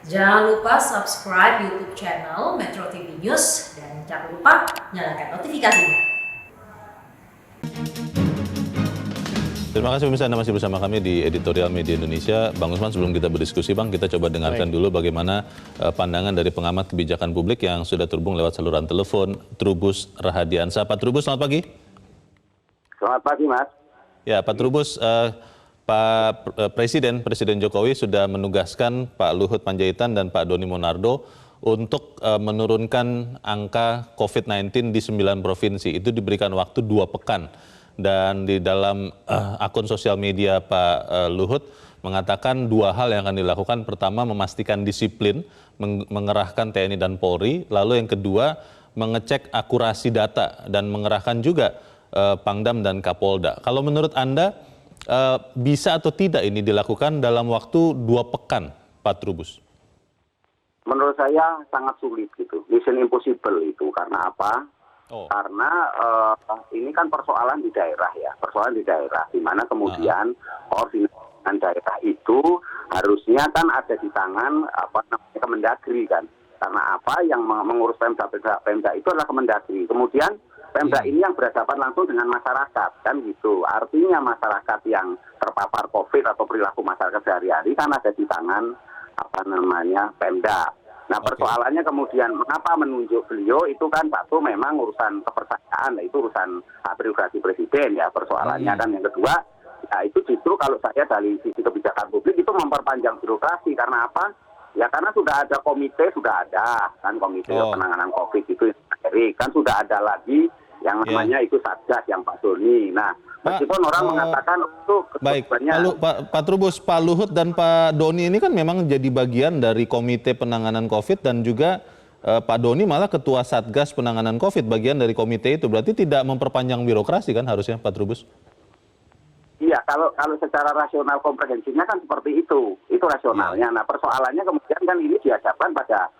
Jangan lupa subscribe YouTube channel Metro TV News dan jangan lupa nyalakan notifikasinya. Terima kasih pemirsa, Anda masih bersama kami di Editorial Media Indonesia. Bang Usman, sebelum kita berdiskusi Bang, kita coba dengarkan dulu bagaimana pandangan dari pengamat kebijakan publik yang sudah terhubung lewat saluran telepon, Trubus Rahadiansyah. Pak Trubus, selamat pagi. Selamat pagi, Mas. Ya, Pak Trubus, Pak Presiden Jokowi sudah menugaskan Pak Luhut Panjaitan dan Pak Doni Monardo untuk menurunkan angka COVID-19 di 9 provinsi. Itu diberikan waktu 2 pekan. Dan di dalam akun sosial media Pak Luhut mengatakan 2 hal yang akan dilakukan. Pertama, memastikan disiplin, mengerahkan TNI dan Polri. Lalu yang kedua, mengecek akurasi data dan mengerahkan juga Pangdam dan Kapolda. Kalau menurut Anda, bisa atau tidak ini dilakukan dalam waktu 2 pekan, Pak Trubus? Menurut saya sangat sulit gitu, mission impossible itu. Karena apa? Karena ini kan persoalan di daerah ya, persoalan di daerah, di mana kemudian koordinasi dengan daerah itu harusnya kan ada di tangan Kemendagri kan. Karena apa? Yang mengurus Pemda itu adalah Kemendagri. Kemudian Pemda ini yang berhadapan langsung dengan masyarakat kan gitu. Artinya masyarakat yang terpapar COVID atau perilaku masyarakat sehari-hari kan ada di tangan Pemda. Nah, persoalannya kemudian mengapa menunjuk beliau itu kan satu memang urusan kepercayaan, itu urusan prerogatif presiden ya persoalannya kan. Yang kedua, ya itu justru kalau saya dari sisi kebijakan publik itu memperpanjang birokrasi. Karena apa? Ya karena sudah ada komite, sudah ada kan komite penanganan COVID itu kan sudah ada lagi yang namanya itu Satgas yang Pak Doni. Nah, meskipun orang mengatakan itu baik, Pak Trubus, Pak Luhut dan Pak Doni ini kan memang jadi bagian dari Komite Penanganan COVID dan juga Pak Doni malah Ketua Satgas Penanganan COVID, bagian dari komite itu. Berarti tidak memperpanjang birokrasi kan harusnya, Pak Trubus? Iya, kalau secara rasional komprehensifnya kan seperti itu rasionalnya. Nah, persoalannya kemudian kan ini dihadapkan pada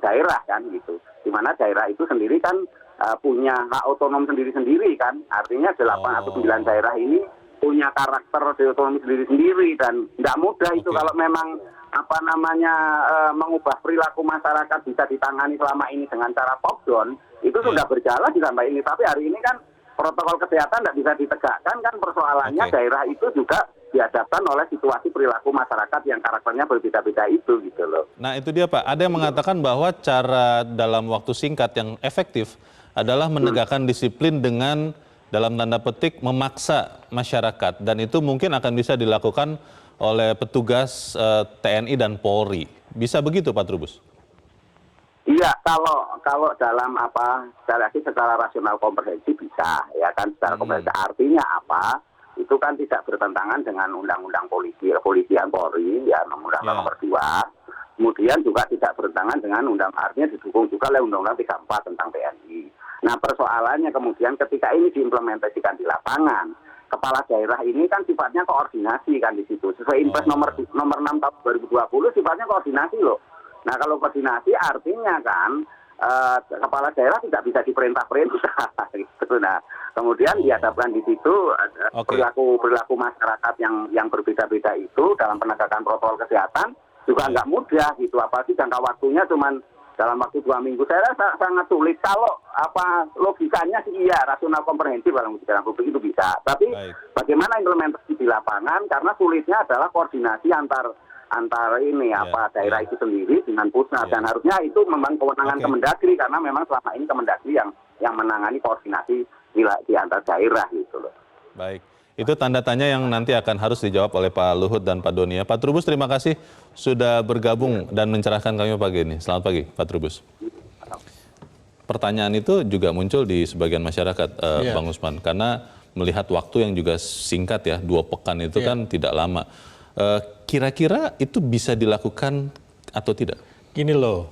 daerah kan gitu, di mana daerah itu sendiri kan punya hak otonom sendiri-sendiri kan, artinya 8 atau 9 daerah ini punya karakter otonomi sendiri-sendiri dan tidak mudah itu kalau memang mengubah perilaku masyarakat bisa ditangani selama ini dengan cara top down, itu sudah berjalan sampai ini. Tapi hari ini kan protokol kesehatan tidak bisa ditegakkan kan, persoalannya daerah itu juga dihadapkan oleh situasi perilaku masyarakat yang karakternya berbeda-beda itu gitu loh. Nah itu dia Pak, ada yang mengatakan bahwa cara dalam waktu singkat yang efektif adalah menegakkan disiplin dengan dalam tanda petik memaksa masyarakat, dan itu mungkin akan bisa dilakukan oleh petugas TNI dan Polri. Bisa begitu Pak Trubus? Iya, kalau dalam secara rasional komprehensif bisa ya kan, secara komprehensif. Artinya apa? Itu kan tidak bertentangan dengan undang-undang kepolisian Polri ya, undang-undang nomor 2. Kemudian juga tidak bertentangan dengan artinya didukung juga oleh undang-undang 34 tentang TNI. Nah, persoalannya kemudian ketika ini diimplementasikan di lapangan, kepala daerah ini kan sifatnya koordinasi kan di situ. Sesuai Impres nomor 6 tahun 2020 sifatnya koordinasi loh. Nah, kalau koordinasi artinya kan kepala daerah tidak bisa diperintah-perintah gitu. Nah, kemudian dihadapkan di situ perilaku masyarakat yang berbeda-beda itu dalam penegakan protokol kesehatan juga nggak mudah gitu. Apalagi jangka waktunya cuman dalam waktu 2 minggu. Saya rasa sangat sulit. Kalau logikanya sih iya, rasional komprehensif dalam kebijakan publik itu bisa. Tapi bagaimana implementasi di lapangan? Karena sulitnya adalah koordinasi antar daerah itu sendiri dengan pusat, dan harusnya itu memang kewenangan Kemendagri karena memang selama ini Kemendagri yang menangani koordinasi di antar daerah gitu loh. Baik, itu tanda tanya yang nanti akan harus dijawab oleh Pak Luhut dan Pak Doni. Pak Trubus, terima kasih sudah bergabung dan mencerahkan kami pagi ini. Selamat pagi Pak Trubus. Pertanyaan itu juga muncul di sebagian masyarakat, Bang Usman, karena melihat waktu yang juga singkat ya, 2 pekan itu kan tidak lama. Kira-kira itu bisa dilakukan atau tidak? Gini loh,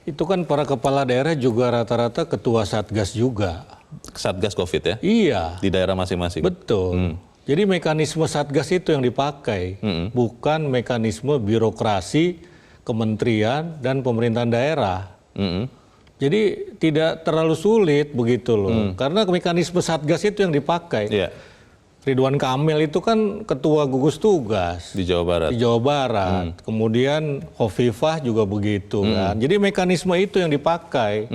itu kan para kepala daerah juga rata-rata ketua Satgas juga. Satgas COVID ya? Iya. Di daerah masing-masing? Betul. Jadi mekanisme Satgas itu yang dipakai, bukan mekanisme birokrasi, kementerian, dan pemerintahan daerah. Jadi tidak terlalu sulit begitu loh, karena mekanisme Satgas itu yang dipakai. Ridwan Kamil itu kan ketua gugus tugas Di Jawa Barat. di Jawa Barat. Kemudian Khofifah juga begitu kan. Jadi mekanisme itu yang dipakai.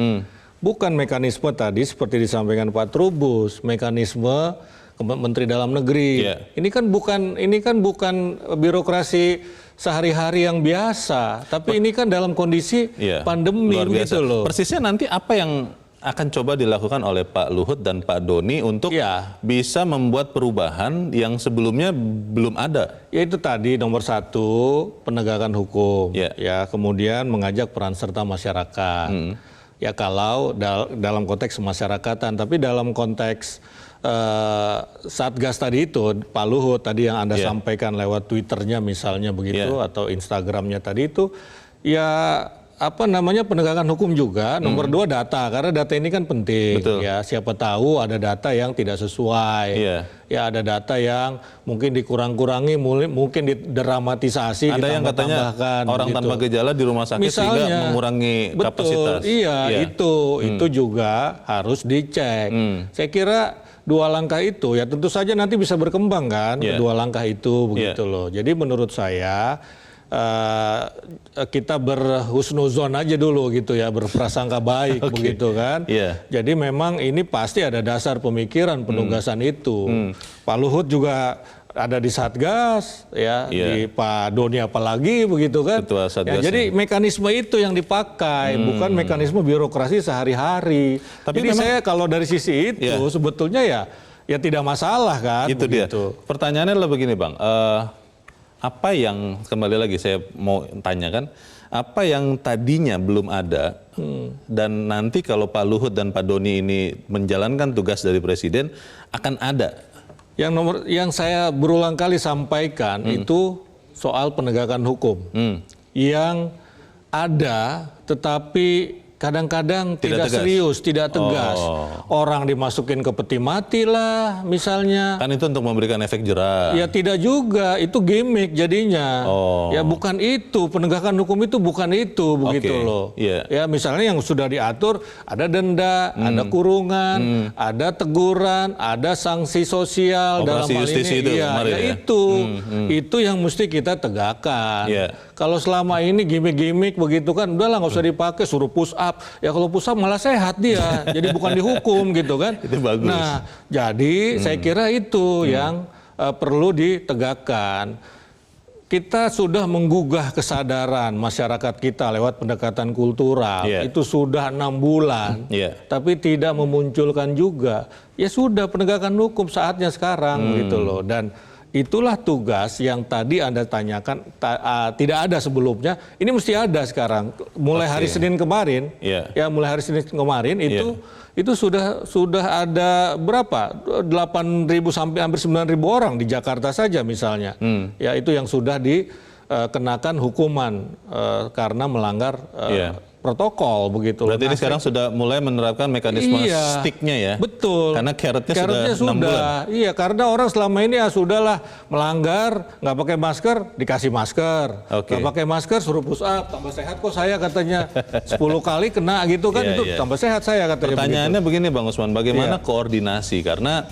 Bukan mekanisme tadi seperti disampaikan Pak Trubus, mekanisme Menteri Dalam Negeri. Iya. Ini kan bukan birokrasi sehari-hari yang biasa, tapi ini kan dalam kondisi Iya, pandemi luar biasa. gitu loh. Persisnya nanti apa yang akan coba dilakukan oleh Pak Luhut dan Pak Doni untuk Ya. bisa membuat perubahan yang sebelumnya belum ada? Ya itu tadi nomor 1 penegakan hukum, Ya. ya kemudian mengajak peran serta masyarakat. Ya kalau dalam konteks masyarakatan, tapi dalam konteks Satgas tadi itu Pak Luhut tadi yang Anda Ya. sampaikan lewat Twitternya misalnya begitu Ya. atau Instagramnya tadi itu ya penegakan hukum juga. Nomor 2 data, karena data ini kan penting. Betul. Ya siapa tahu ada data yang tidak sesuai. Iya. Ya ada data yang mungkin dikurang-kurangi, mungkin didramatisasi, Ada yang katanya ditambah-tambahkan, orang begitu. tanpa gejala di rumah sakit sehingga mengurangi betul, kapasitas. Iya, itu juga harus dicek. Saya kira 2 langkah itu ya tentu saja nanti bisa berkembang kan, Iya. kedua langkah itu begitu loh. Jadi menurut saya kita berhusnuzon aja dulu gitu ya, berprasangka baik Oke. begitu kan. Iya. Jadi memang ini pasti ada dasar pemikiran penugasan itu. Pak Luhut juga ada di Satgas ya, Iya. di Pak Doni apalagi begitu kan. Ketua Satgas. Ya, jadi mekanisme itu yang dipakai, bukan mekanisme birokrasi sehari-hari. Tapi Jadi memang- saya kalau dari sisi itu Iya. sebetulnya ya tidak masalah kan. Itu dia. begitu. Pertanyaannya adalah begini, Bang. Apa yang kembali lagi saya mau tanyakan, apa yang tadinya belum ada dan nanti kalau Pak Luhut dan Pak Doni ini menjalankan tugas dari Presiden akan ada? Yang saya berulang kali sampaikan itu soal penegakan hukum yang ada, tetapi kadang-kadang Tidak tidak tegas. serius, tidak tegas. Oh. Orang dimasukin ke peti mati lah, misalnya. Kan itu untuk memberikan efek jerah. Ya tidak juga, itu gimmick jadinya. Oh. Ya bukan itu, penegakan hukum itu bukan itu, begitu Oke, loh. iya. Ya misalnya yang sudah diatur ada denda, ada kurungan, ada teguran, ada sanksi sosial Operasi dalam hal justisi ini. itu Iya, kemarin ya ya? itu yang mesti kita tegakkan. Iya. Kalau selama ini gimmick-gimmick begitu kan, udahlah nggak usah dipakai, suruh push up. Ya kalau push up malah sehat dia, jadi bukan dihukum gitu kan. Itu bagus. Nah, jadi saya kira itu yang perlu ditegakkan. Kita sudah menggugah kesadaran masyarakat kita lewat pendekatan kultural. Iya. Itu sudah 6 bulan, Iya. tapi tidak memunculkan juga. Ya sudah, penegakan hukum saatnya sekarang gitu loh. Dan itulah tugas yang tadi Anda tanyakan tidak ada sebelumnya. Ini mesti ada sekarang. Mulai hari Senin kemarin, Iya. ya mulai hari Senin kemarin itu sudah ada berapa? 8.000 sampai hampir 9.000 orang di Jakarta saja misalnya. Ya itu yang sudah dikenakan hukuman karena melanggar Iya. protokol begitu. Berarti ini Nah, sekarang sudah mulai menerapkan mekanisme Iya, sticknya ya? Betul. Karena carrotnya sudah 6 bulan. Iya, karena orang selama ini ya sudahlah melanggar, nggak pakai masker, dikasih masker. Oke. Nggak pakai masker, suruh push up, tambah sehat kok saya katanya. 10 kali kena gitu kan, Iya, itu iya. tambah sehat saya katanya. Pertanyaannya begini Bang Usman, bagaimana Iya. koordinasi? Karena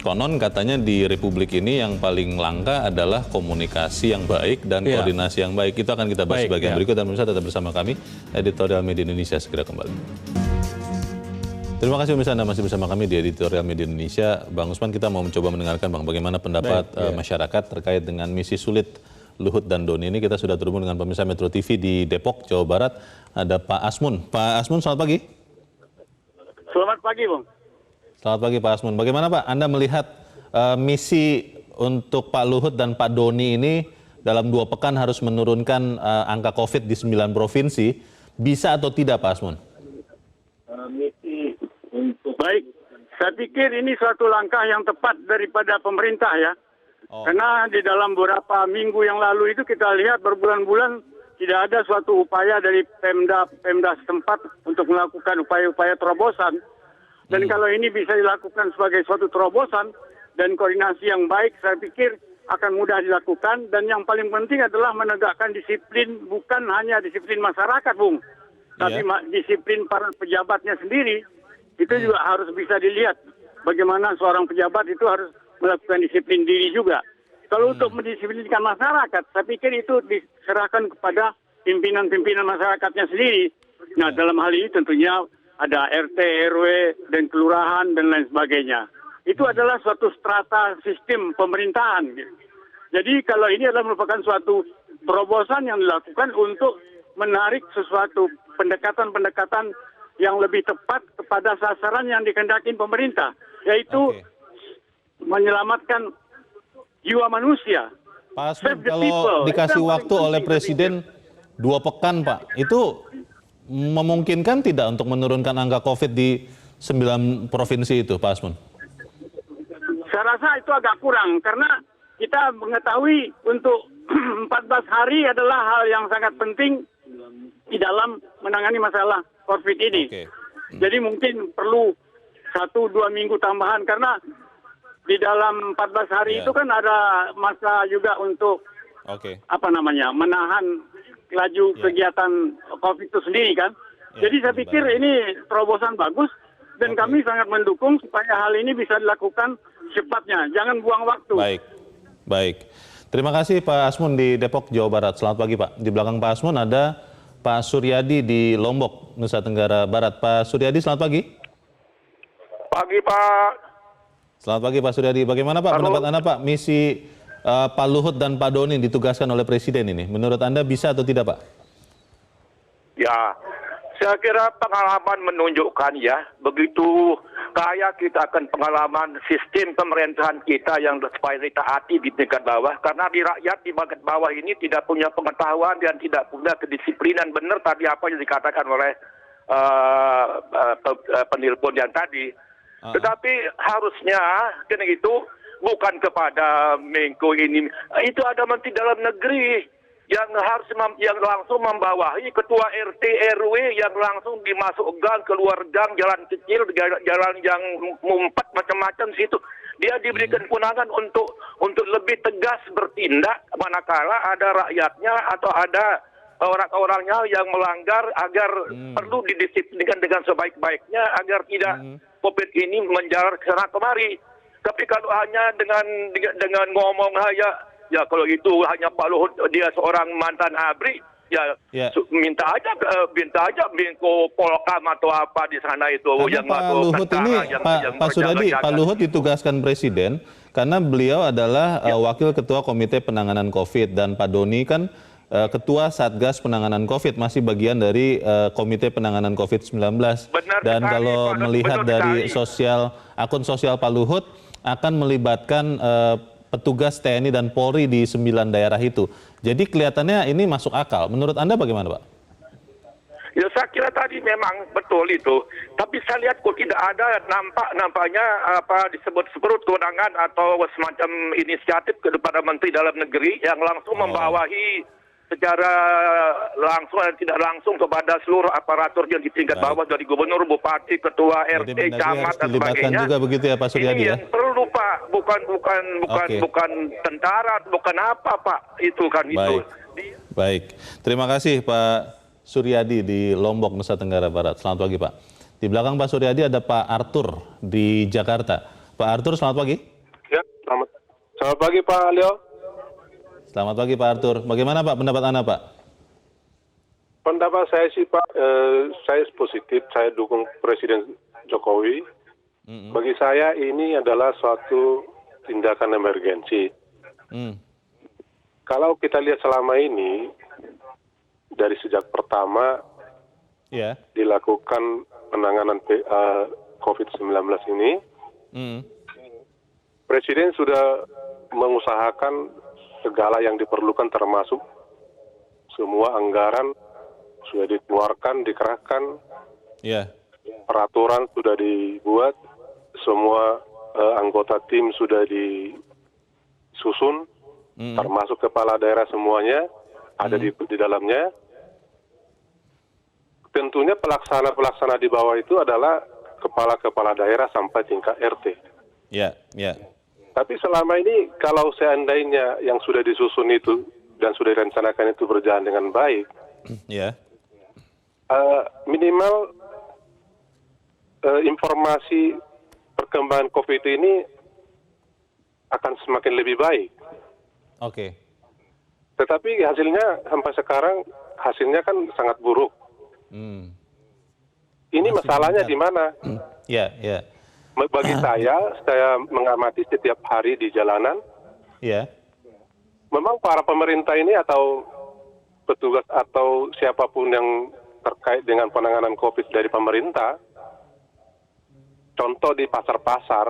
konon katanya di Republik ini yang paling langka adalah komunikasi yang baik dan Iya. koordinasi yang baik. Itu akan kita bahas Baik, bagian ya. berikut dan pemirsa tetap bersama kami. Editorial Media Indonesia segera kembali. Terima kasih pemirsa Anda masih bersama kami di Editorial Media Indonesia. Bang Usman, kita mau mencoba mendengarkan Bang bagaimana pendapat masyarakat terkait dengan misi sulit Luhut dan Doni ini. Kita sudah terhubung dengan pemirsa Metro TV di Depok, Jawa Barat. Ada Pak Asmun. Pak Asmun, selamat pagi. Selamat pagi, Bang. Selamat pagi Pak Asmun. Bagaimana Pak Anda melihat misi untuk Pak Luhut dan Pak Doni ini dalam 2 pekan harus menurunkan angka COVID di 9 provinsi. Bisa atau tidak Pak Asmun? Baik, saya pikir ini suatu langkah yang tepat daripada pemerintah ya. Karena di dalam beberapa minggu yang lalu itu kita lihat berbulan-bulan tidak ada suatu upaya dari Pemda setempat untuk melakukan upaya-upaya terobosan. Dan kalau ini bisa dilakukan sebagai suatu terobosan dan koordinasi yang baik, saya pikir akan mudah dilakukan. Dan yang paling penting adalah menegakkan disiplin, bukan hanya disiplin masyarakat, Bung. Tapi disiplin para pejabatnya sendiri, itu juga harus bisa dilihat. Bagaimana seorang pejabat itu harus melakukan disiplin diri juga. Kalau untuk mendisiplinkan masyarakat, saya pikir itu diserahkan kepada pimpinan-pimpinan masyarakatnya sendiri. Nah, dalam hal ini tentunya ada RT, RW, dan kelurahan, dan lain sebagainya. Itu adalah suatu strata sistem pemerintahan. Jadi kalau ini adalah merupakan suatu terobosan yang dilakukan untuk menarik sesuatu pendekatan-pendekatan yang lebih tepat kepada sasaran yang dikehendaki pemerintah, yaitu menyelamatkan jiwa manusia. Pak Asmun, Save the kalau people. dikasih Itu yang waktu paling oleh penting, Presiden 2 pekan, Pak, itu memungkinkan tidak untuk menurunkan angka COVID di 9 provinsi itu, Pak Asmun? Saya rasa itu agak kurang, karena kita mengetahui untuk 14 hari adalah hal yang sangat penting di dalam menangani masalah COVID ini. Oke. Jadi mungkin perlu 1-2 minggu tambahan, karena di dalam 14 hari Ya. itu kan ada masa juga untuk Oke. menahan laju kegiatan COVID itu sendiri kan. Ya, Jadi saya pikir ini terobosan bagus dan kami sangat mendukung supaya hal ini bisa dilakukan cepatnya. Jangan buang waktu. Baik, baik. Terima kasih Pak Asmun di Depok, Jawa Barat. Selamat pagi Pak. Di belakang Pak Asmun ada Pak Suryadi di Lombok, Nusa Tenggara Barat. Pak Suryadi, selamat pagi. Pagi Pak. Selamat pagi Pak Suryadi. Bagaimana Pak pendapat Anda Pak, misi Pak Luhut dan Pak Doni ditugaskan oleh Presiden ini? Menurut Anda bisa atau tidak Pak? Ya, saya kira pengalaman menunjukkan ya, begitu kaya kita akan pengalaman sistem pemerintahan kita yang supaya ditaati di tingkat bawah, karena di rakyat di tingkat bawah ini tidak punya pengetahuan dan tidak punya kedisiplinan benar tadi apa yang dikatakan oleh penelpon yang tadi. Tetapi harusnya kan itu bukan kepada Menko ini, itu ada Menteri Dalam Negeri yang harus yang langsung membawahi ketua RT RW yang langsung dimasuk gang, keluar gang, jalan kecil, jalan yang mumpet macam-macam situ. Dia diberikan kewenangan untuk lebih tegas bertindak manakala ada rakyatnya atau ada orang-orangnya yang melanggar, agar perlu didisiplinkan dengan sebaik-baiknya agar tidak COVID ini menjalar ke sana kemari. Tapi kalau hanya dengan ngomong ya kalau itu hanya Pak Luhut, dia seorang mantan ABRI, minta aja Menko Polkam atau apa di sana itu. Karena Pak Luhut ini, Pak Suryadi, Pak Luhut ditugaskan Presiden karena beliau adalah Wakil Ketua Komite Penanganan COVID, dan Pak Doni kan Ketua Satgas Penanganan COVID, masih bagian dari Komite Penanganan COVID-19. Dan sekali, kalau Pak, melihat benar dari sekali. akun sosial Pak Luhut, akan melibatkan petugas TNI dan Polri di 9 daerah itu. Jadi kelihatannya ini masuk akal. Menurut Anda bagaimana Pak? Ya saya kira tadi memang betul itu. Tapi saya lihat kok tidak ada nampaknya apa disebut kewenangan atau semacam inisiatif kepada Menteri Dalam Negeri yang langsung membawahi secara langsung dan tidak langsung kepada seluruh aparatur yang di tingkat bawah, dari gubernur, bupati, ketua RT, camat dan sebagainya. Juga begitu ya Pak Suryadi ini ya? yang perlu Pak, bukan tentara, bukan apa Pak, itu kan. Itu. Baik, terima kasih Pak Suryadi di Lombok, Nusa Tenggara Barat. Selamat pagi Pak. Di belakang Pak Suryadi ada Pak Arthur di Jakarta. Pak Arthur, selamat pagi. Ya, selamat pagi Pak Leo. Selamat pagi Pak Arthur. Bagaimana Pak pendapat Anda Pak? Pendapat saya sih Pak, saya positif, saya dukung Presiden Jokowi. Bagi saya ini adalah suatu tindakan emergensi. Kalau kita lihat selama ini, dari sejak pertama dilakukan penanganan COVID-19 ini, Presiden sudah mengusahakan segala yang diperlukan, termasuk semua anggaran sudah dikeluarkan, dikerahkan, peraturan sudah dibuat, semua anggota tim sudah disusun, termasuk kepala daerah semuanya ada di dalamnya. Tentunya pelaksana di bawah itu adalah kepala-kepala daerah sampai tingkat RT. Tapi selama ini kalau seandainya yang sudah disusun itu dan sudah direncanakan itu berjalan dengan baik, minimal informasi perkembangan COVID ini akan semakin lebih baik. Oke. Tetapi hasilnya sampai sekarang hasilnya kan sangat buruk. Ini masalahnya di mana? Ya, ya. Bagi saya mengamati setiap hari di jalanan, Ya. memang para pemerintah ini atau petugas atau siapapun yang terkait dengan penanganan COVID dari pemerintah, contoh di pasar-pasar,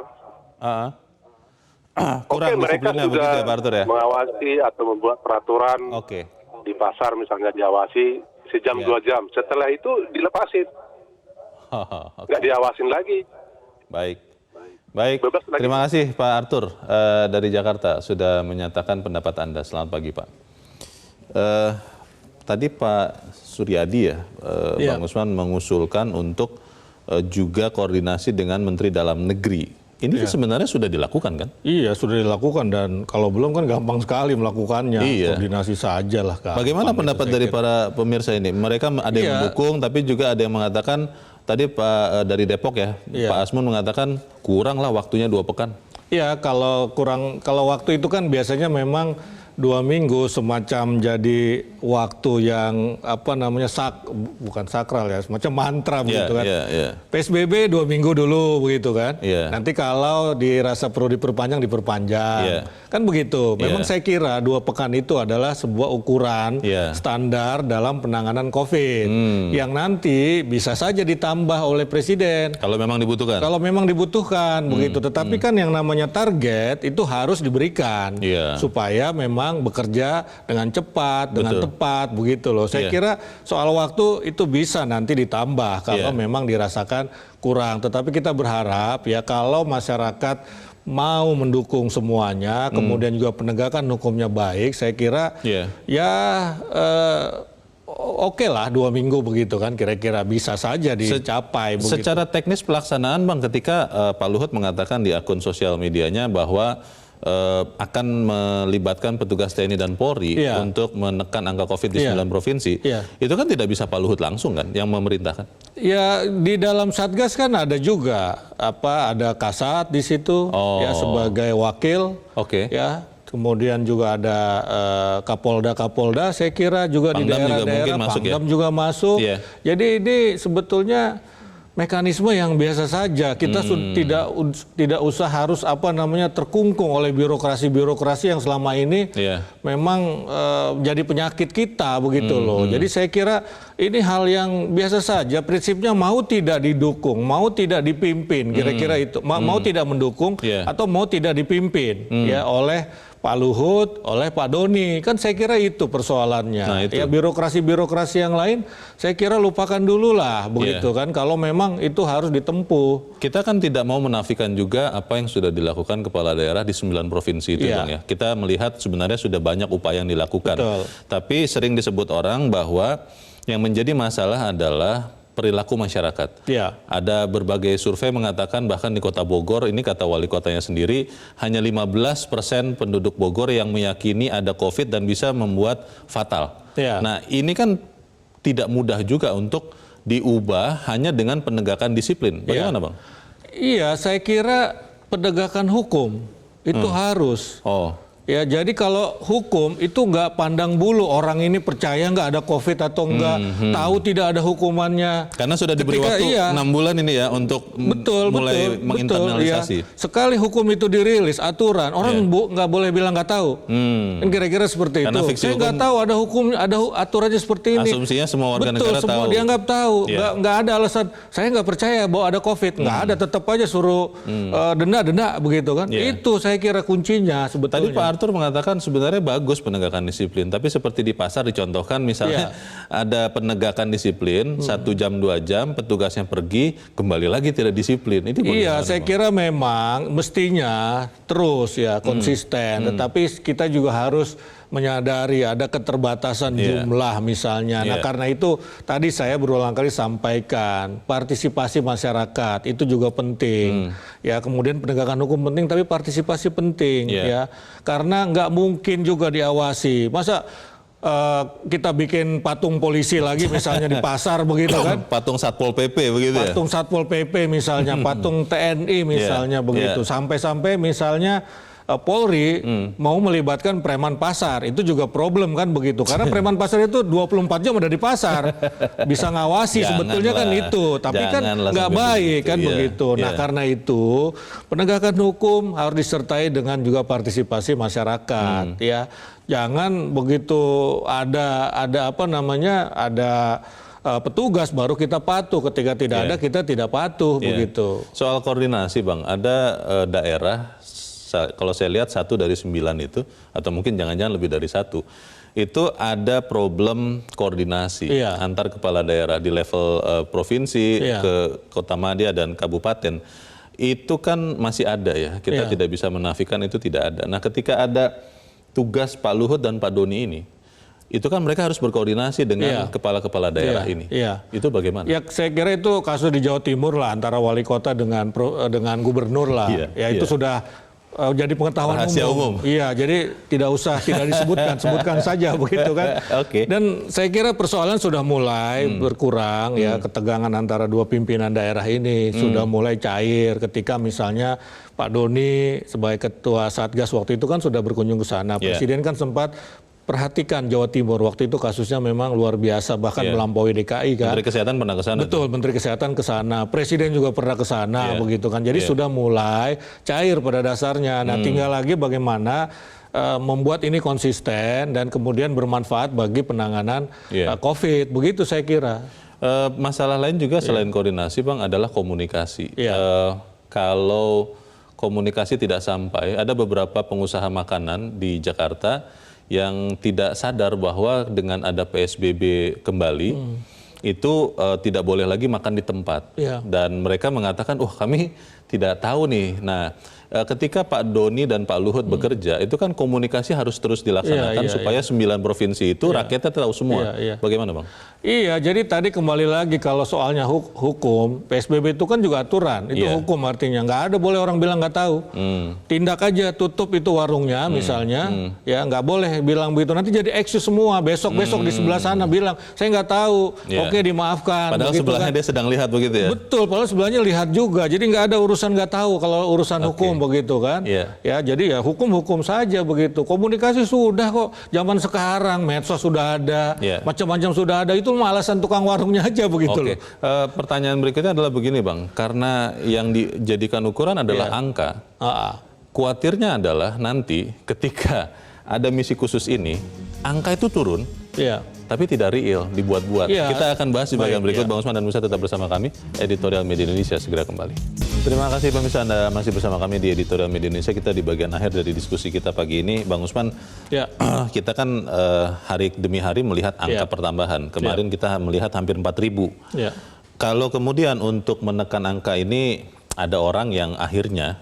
Kurang mereka disiplinnya sudah begitu ya Pak Arthur ya? mengawasi atau membuat peraturan Oke. di pasar misalnya diawasi sejam 2 jam. Setelah itu dilepasin, Oke. nggak diawasin lagi. Baik. Baik, Bebas lagi. terima kasih Pak Arthur dari Jakarta sudah menyatakan pendapat Anda. Selamat pagi Pak. Tadi Pak Suryadi Bang Usman mengusulkan untuk juga koordinasi dengan Menteri Dalam Negeri. Ini kan sebenarnya sudah dilakukan kan? Iya, sudah dilakukan dan kalau belum kan gampang sekali melakukannya. Iya. Koordinasi saja lah. Bagaimana pendapat dari para pemirsa ini? Mereka ada yang mendukung, tapi juga ada yang mengatakan, tadi Pak dari Depok ya, Pak Asmun mengatakan kurang lah waktunya 2 pekan. Iya, kalau waktu itu kan biasanya memang 2 minggu semacam jadi waktu yang bukan sakral ya, semacam mantra begitu kan. PSBB 2 minggu dulu begitu kan. Nanti kalau dirasa perlu diperpanjang. Kan begitu. Memang saya kira 2 pekan itu adalah sebuah ukuran standar dalam penanganan COVID yang nanti bisa saja ditambah oleh Presiden. Kalau memang dibutuhkan. Kalau memang dibutuhkan begitu. Tetapi kan yang namanya target itu harus diberikan supaya memang bekerja dengan cepat, dengan tepat begitu loh. Saya kira soal waktu itu bisa nanti ditambah kalau memang dirasakan kurang. Tetapi kita berharap ya kalau masyarakat mau mendukung semuanya, kemudian juga penegakan hukumnya baik, saya kira oke lah 2 minggu begitu kan, kira-kira bisa saja dicapai. Secara teknis pelaksanaan Bang, ketika Pak Luhut mengatakan di akun sosial medianya bahwa akan melibatkan petugas TNI dan Polri untuk menekan angka COVID di 9 provinsi, itu kan tidak bisa Pak Luhut langsung kan yang memerintahkan? Ya di dalam Satgas kan ada juga ada Kasat di situ ya sebagai wakil, ya. Kemudian juga ada Kapolda, saya kira juga Pangdam di daerah-daerah, Pangdam juga masuk. Jadi ini sebetulnya mekanisme yang biasa saja. Kita tidak usah harus terkungkung oleh birokrasi yang selama ini memang jadi penyakit kita begitu loh. Jadi saya kira ini hal yang biasa saja. Prinsipnya mau tidak didukung, mau tidak dipimpin, kira-kira itu. Mau tidak mendukung atau mau tidak dipimpin ya oleh Pak Luhut, oleh Pak Doni, kan saya kira itu persoalannya. Nah, itu. Ya birokrasi yang lain, saya kira lupakan dulu lah, begitu kan. Kalau memang itu harus ditempuh. Kita kan tidak mau menafikan juga apa yang sudah dilakukan kepala daerah di 9 provinsi itu, Bang ya. Kita melihat sebenarnya sudah banyak upaya yang dilakukan. Betul. Tapi sering disebut orang bahwa yang menjadi masalah adalah perilaku masyarakat. Ada berbagai survei mengatakan bahkan di Kota Bogor, ini kata wali kotanya sendiri, hanya 15% penduduk Bogor yang meyakini ada COVID dan bisa membuat fatal. Nah ini kan tidak mudah juga untuk diubah hanya dengan penegakan disiplin. Bagaimana Bang? Iya, saya kira penegakan hukum itu harus. Ya, jadi kalau hukum itu nggak pandang bulu orang ini percaya nggak ada COVID atau nggak, tahu tidak ada hukumannya. Karena sudah diberi waktu 6 bulan ini ya untuk mulai menginternalisasi. Sekali hukum itu dirilis aturan, orang nggak boleh bilang nggak tahu. Kan kira-kira seperti karena itu. Saya nggak tahu ada hukum, ada aturannya seperti ini. Asumsinya semua warga negara semua tahu. dianggap tahu. Nggak ada alasan. Saya nggak percaya bahwa ada COVID. Nggak ada, tetap aja suruh denda begitu kan. Itu saya kira kuncinya sebetulnya. Tadi Pak Arthur mengatakan sebenarnya bagus penegakan disiplin, tapi seperti di pasar dicontohkan misalnya ada penegakan disiplin 1 jam 2 jam, petugasnya pergi kembali lagi tidak disiplin. Itu saya kira memang mestinya terus ya konsisten, tetapi kita juga harus menyadari ada keterbatasan jumlah misalnya. Nah karena itu tadi saya berulang kali sampaikan partisipasi masyarakat itu juga penting. Ya kemudian penegakan hukum penting tapi partisipasi penting ya. Karena nggak mungkin juga diawasi. Masa kita bikin patung polisi lagi misalnya di pasar begitu kan? Patung Satpol PP begitu ya? Patung Satpol PP misalnya, patung TNI misalnya begitu. Sampai-sampai misalnya Polri mau melibatkan preman pasar, itu juga problem kan begitu. Karena preman pasar itu 24 jam ada di pasar, bisa ngawasi sebetulnya kan itu, tapi kan nggak baik kan begitu. Nah karena itu penegakan hukum harus disertai dengan juga partisipasi masyarakat, ya. Jangan begitu ada petugas baru kita patuh, ketika tidak ada kita tidak patuh begitu. Soal koordinasi Bang, ada daerah, kalau saya lihat 1 dari 9 itu, atau mungkin jangan-jangan lebih dari 1, itu ada problem koordinasi antar kepala daerah di level provinsi ke Kota Madya dan kabupaten. Itu kan masih ada ya, kita tidak bisa menafikan itu tidak ada. Nah ketika ada tugas Pak Luhut dan Pak Doni ini, itu kan mereka harus berkoordinasi dengan kepala-kepala daerah ini. Itu bagaimana? Ya saya kira itu kasus di Jawa Timur lah, antara wali kota dengan gubernur lah. Itu sudah jadi pengetahuan umum. Iya, jadi tidak disebutkan, sebutkan saja begitu kan. Dan saya kira persoalan sudah mulai berkurang ya, ketegangan antara dua pimpinan daerah ini sudah mulai cair ketika misalnya Pak Doni sebagai ketua Satgas waktu itu kan sudah berkunjung ke sana. Presiden kan sempat perhatikan Jawa Timur, waktu itu kasusnya memang luar biasa, bahkan melampaui DKI kan. Menteri Kesehatan pernah ke sana. Betul, Menteri Kesehatan ke sana, Presiden juga pernah ke sana begitu kan. Jadi sudah mulai cair pada dasarnya. Nah, tinggal lagi bagaimana membuat ini konsisten dan kemudian bermanfaat bagi penanganan COVID. Begitu saya kira. Masalah lain juga selain koordinasi Bang adalah komunikasi. Kalau komunikasi tidak sampai, ada beberapa pengusaha makanan di Jakarta yang tidak sadar bahwa dengan ada PSBB kembali itu tidak boleh lagi makan di tempat. Dan mereka mengatakan, kami tidak tahu nih. Nah, ketika Pak Doni dan Pak Luhut bekerja, itu kan komunikasi harus terus dilaksanakan supaya 9 provinsi itu rakyatnya tahu semua. Bagaimana Bang? Iya, jadi tadi kembali lagi kalau soalnya hukum, PSBB itu kan juga aturan, itu hukum artinya. Nggak ada boleh orang bilang nggak tahu. Tindak aja, tutup itu warungnya misalnya, ya nggak boleh bilang begitu. Nanti jadi eksis semua, besok-besok di sebelah sana bilang, saya nggak tahu, oke dimaafkan. Padahal sebelahnya dia sedang lihat begitu ya? Betul, padahal sebelahnya lihat juga, jadi nggak ada urusan nggak tahu kalau urusan hukum begitu kan. Ya, jadi ya hukum-hukum saja begitu. Komunikasi sudah kok, zaman sekarang medsos sudah ada, macam-macam sudah ada, itu alasan tukang warungnya aja begitu loh. Pertanyaan berikutnya adalah begini Bang, karena yang dijadikan ukuran adalah angka. Khawatirnya adalah nanti ketika ada misi khusus ini, angka itu turun, tapi tidak real, dibuat-buat. Kita akan bahas di bagian berikut. Bang Usman dan Musa tetap bersama kami. Editorial Media Indonesia segera kembali. Terima kasih pemirsa, Anda masih bersama kami di Editorial Media Indonesia. Kita di bagian akhir dari diskusi kita pagi ini. Bang Usman, kita kan hari demi hari melihat angka pertambahan. Kemarin kita melihat hampir 4.000. Kalau kemudian untuk menekan angka ini, ada orang yang akhirnya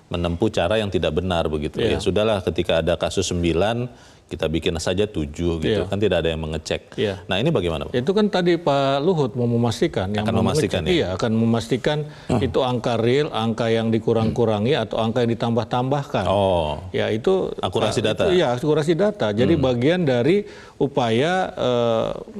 menempuh cara yang tidak benar begitu. Ya sudahlah, ketika ada kasus 9, kita bikin saja 7 gitu, kan tidak ada yang mengecek. Nah ini bagaimana Pak? Itu kan tadi Pak Luhut mau memastikan. Akan memastikan ya? Iya, akan memastikan itu angka real, angka yang dikurang-kurangi atau angka yang ditambah-tambahkan. Ya itu akurasi data? Iya, akurasi data. Jadi bagian dari upaya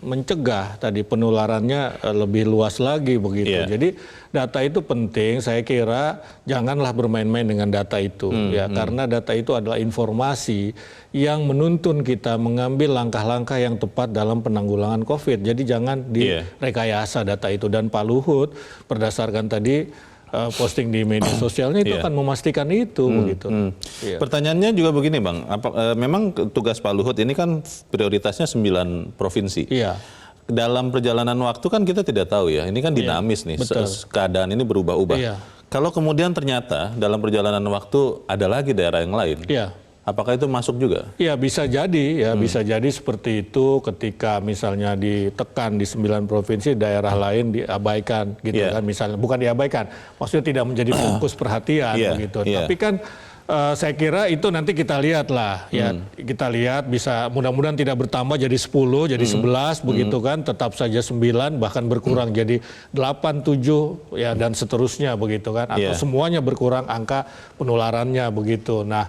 mencegah tadi penularannya lebih luas lagi begitu. Jadi data itu penting, saya kira janganlah bermain-main dengan data itu. Karena data itu adalah informasi yang menuntun kita mengambil langkah-langkah yang tepat dalam penanggulangan COVID. Jadi jangan direkayasa data itu. Dan Pak Luhut berdasarkan tadi posting di media sosialnya itu akan memastikan itu begitu. Pertanyaannya juga begini Bang, memang tugas Pak Luhut ini kan prioritasnya 9 provinsi. Dalam perjalanan waktu kan kita tidak tahu ya, ini kan dinamis nih, keadaan ini berubah-ubah. Kalau kemudian ternyata dalam perjalanan waktu ada lagi daerah yang lain, apakah itu masuk juga? Ya bisa jadi, bisa jadi seperti itu ketika misalnya ditekan di 9 provinsi, daerah lain diabaikan gitu kan, misalnya bukan diabaikan, maksudnya tidak menjadi fokus perhatian begitu. Tapi kan saya kira itu nanti kita lihat lah, kita lihat bisa mudah-mudahan tidak bertambah jadi 10, jadi 11 begitu kan, tetap saja 9 bahkan berkurang jadi 8, 7 ya dan seterusnya begitu kan, atau semuanya berkurang angka penularannya begitu. Nah,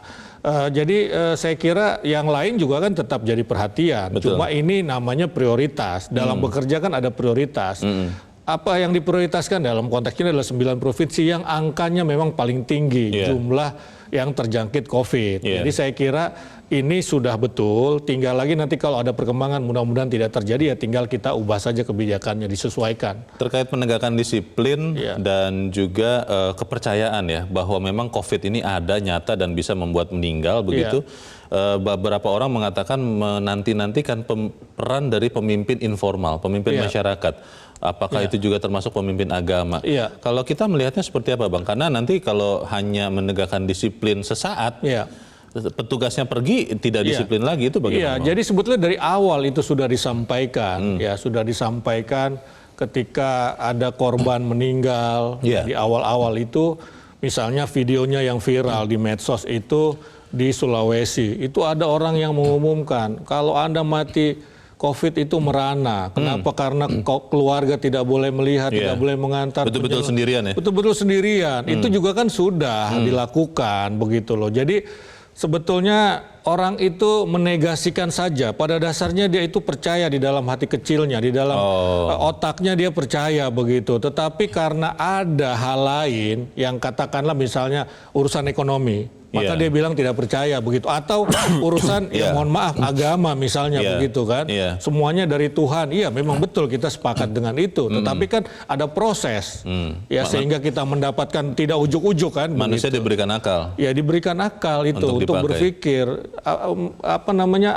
jadi saya kira yang lain juga kan tetap jadi perhatian. Cuma ini namanya prioritas. Dalam bekerja kan ada prioritas. Apa yang diprioritaskan dalam konteks ini adalah 9 provinsi yang angkanya memang paling tinggi jumlah yang terjangkit COVID. Iya. Jadi saya kira ini sudah betul, tinggal lagi nanti kalau ada perkembangan mudah-mudahan tidak terjadi ya tinggal kita ubah saja kebijakannya, disesuaikan. Terkait penegakan disiplin Iya. dan juga kepercayaan ya bahwa memang COVID ini ada, nyata dan bisa membuat meninggal begitu. Beberapa orang mengatakan menanti-nantikan peran dari pemimpin informal, pemimpin Iya. masyarakat. Apakah itu juga termasuk pemimpin agama? Iya. Kalau kita melihatnya seperti apa, Bang? Karena nanti kalau hanya menegakkan disiplin sesaat, Iya. petugasnya pergi tidak Iya. disiplin lagi, itu bagaimana? Iya, jadi sebetulnya dari awal itu sudah disampaikan, ya sudah disampaikan ketika ada korban meninggal Iya. di awal-awal itu, misalnya videonya yang viral di medsos itu di Sulawesi, itu ada orang yang mengumumkan kalau Anda mati COVID itu merana. Kenapa? Karena keluarga tidak boleh melihat, Iya. tidak boleh mengantar. Betul-betul sendirian ya? Betul-betul sendirian. Itu juga kan sudah dilakukan begitu loh. Jadi sebetulnya orang itu menegasikan saja. Pada dasarnya dia itu percaya di dalam hati kecilnya, di dalam otaknya dia percaya begitu. Tetapi karena ada hal lain yang katakanlah misalnya urusan ekonomi, maka dia bilang tidak percaya begitu. Atau urusan ya mohon maaf agama misalnya begitu kan. Semuanya dari Tuhan. Iya memang betul kita sepakat dengan itu. Tetapi kan ada proses. Ya sehingga kita mendapatkan tidak ujuk-ujuk kan. Manusia begitu. diberikan akal. Ya diberikan akal itu untuk berpikir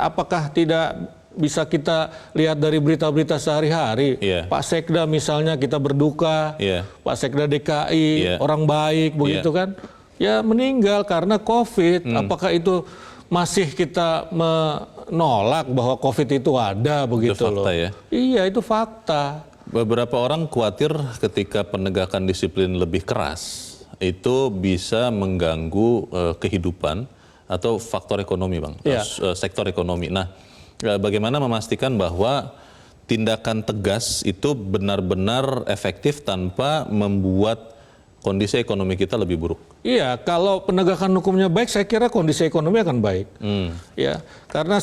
apakah tidak bisa kita lihat dari berita-berita sehari-hari. Pak Sekda misalnya kita berduka, Pak Sekda DKI orang baik begitu kan. Ya meninggal karena COVID. Apakah itu masih kita menolak bahwa COVID itu ada begitu Itu fakta loh? ya? Iya itu fakta. Beberapa orang khawatir ketika penegakan disiplin lebih keras itu bisa mengganggu kehidupan atau faktor ekonomi, Bang, sektor ekonomi. Nah, bagaimana memastikan bahwa tindakan tegas itu benar-benar efektif tanpa membuat kondisi ekonomi kita lebih buruk? Iya, kalau penegakan hukumnya baik, saya kira kondisi ekonomi akan baik. Ya, karena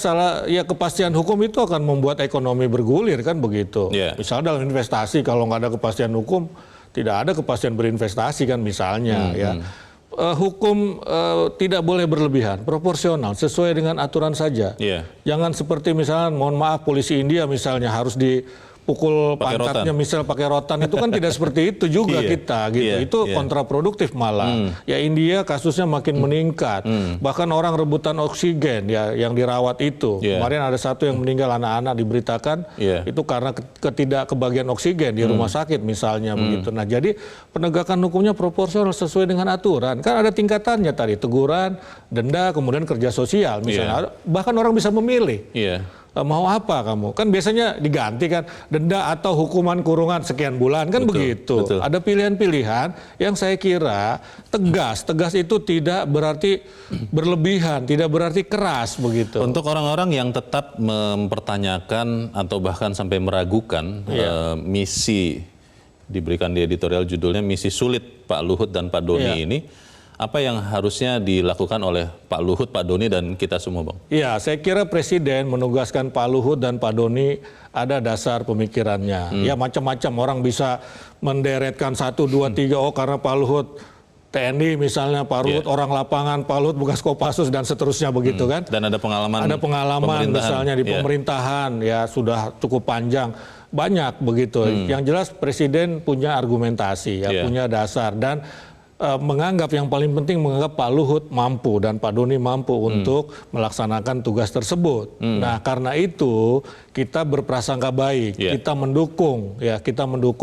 kepastian hukum itu akan membuat ekonomi bergulir kan begitu. Misalnya dalam investasi, kalau nggak ada kepastian hukum, tidak ada kepastian berinvestasi kan misalnya. Ya, hukum tidak boleh berlebihan, proporsional, sesuai dengan aturan saja. Jangan seperti misalnya, mohon maaf, polisi India misalnya harus dipukul pantatnya misal pakai rotan, itu kan tidak seperti itu juga kita gitu. Itu kontraproduktif malah. Ya India kasusnya makin meningkat. Bahkan orang rebutan oksigen ya yang dirawat itu. Kemarin ada satu yang meninggal anak-anak diberitakan itu karena ketidakkebagian oksigen di rumah sakit misalnya begitu. Nah, jadi penegakan hukumnya proporsional sesuai dengan aturan. Kan ada tingkatannya tadi, teguran, denda, kemudian kerja sosial misalnya. Bahkan orang bisa memilih. Mau apa kamu? Kan biasanya diganti kan denda atau hukuman kurungan sekian bulan kan begitu. Ada pilihan-pilihan yang saya kira tegas. Tegas itu tidak berarti berlebihan, tidak berarti keras begitu. Untuk orang-orang yang tetap mempertanyakan atau bahkan sampai meragukan misi diberikan di editorial judulnya misi sulit Pak Luhut dan Pak Doni ini, apa yang harusnya dilakukan oleh Pak Luhut, Pak Doni, dan kita semua, Bang? Ya, saya kira Presiden menugaskan Pak Luhut dan Pak Doni ada dasar pemikirannya. Ya macam-macam orang bisa menderetkan 1, 2, 3, oh karena Pak Luhut TNI misalnya, Pak Luhut orang lapangan, Pak Luhut bekas Kopassus dan seterusnya begitu kan. Dan ada pengalaman misalnya di pemerintahan ya sudah cukup panjang. Banyak begitu. Yang jelas Presiden punya argumentasi, punya dasar dan menganggap yang paling penting menganggap Pak Luhut mampu dan Pak Doni mampu untuk melaksanakan tugas tersebut. Nah, karena itu kita berprasangka baik, kita mendukung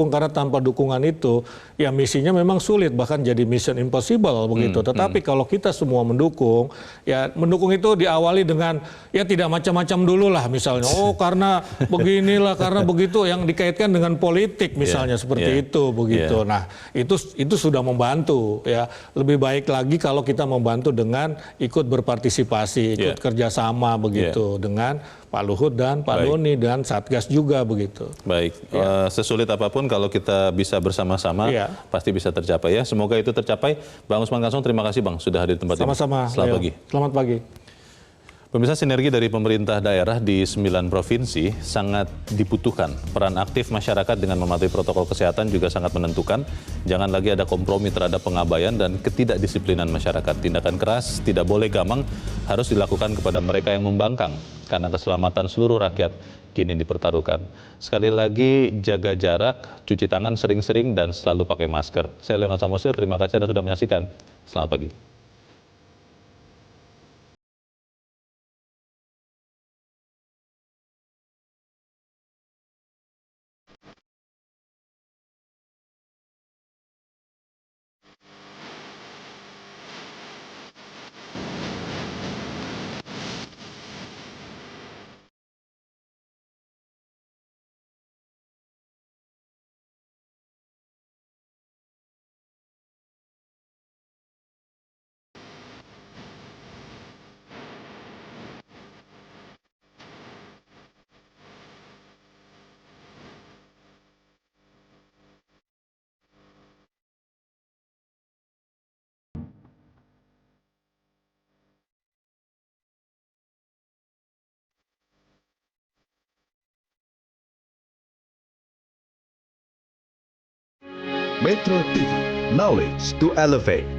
karena tanpa dukungan itu ya misinya memang sulit bahkan jadi mission impossible begitu. Tetapi kalau kita semua mendukung, ya mendukung itu diawali dengan ya tidak macam-macam dulu lah misalnya. Oh, karena beginilah, karena begitu yang dikaitkan dengan politik misalnya seperti itu begitu. Nah, itu sudah membantu. Ya lebih baik lagi kalau kita membantu dengan ikut berpartisipasi, ikut kerjasama begitu dengan Pak Luhut dan Pak Doni dan Satgas juga begitu. Baik, sesulit apapun kalau kita bisa bersama-sama pasti bisa tercapai ya. Semoga itu tercapai. Bang Usman Kansong, terima kasih Bang sudah hadir di tempat ini. Sama-sama. Selamat pagi. Selamat pagi. Pemirsa, sinergi dari pemerintah daerah di 9 provinsi sangat dibutuhkan. Peran aktif masyarakat dengan mematuhi protokol kesehatan juga sangat menentukan. Jangan lagi ada kompromi terhadap pengabaian dan ketidakdisiplinan masyarakat. Tindakan keras tidak boleh gamang, harus dilakukan kepada mereka yang membangkang. Karena keselamatan seluruh rakyat kini dipertaruhkan. Sekali lagi, jaga jarak, cuci tangan sering-sering, dan selalu pakai masker. Saya Leonard Samosir, terima kasih Anda sudah menyaksikan. Selamat pagi. Metro TV, knowledge to elevate.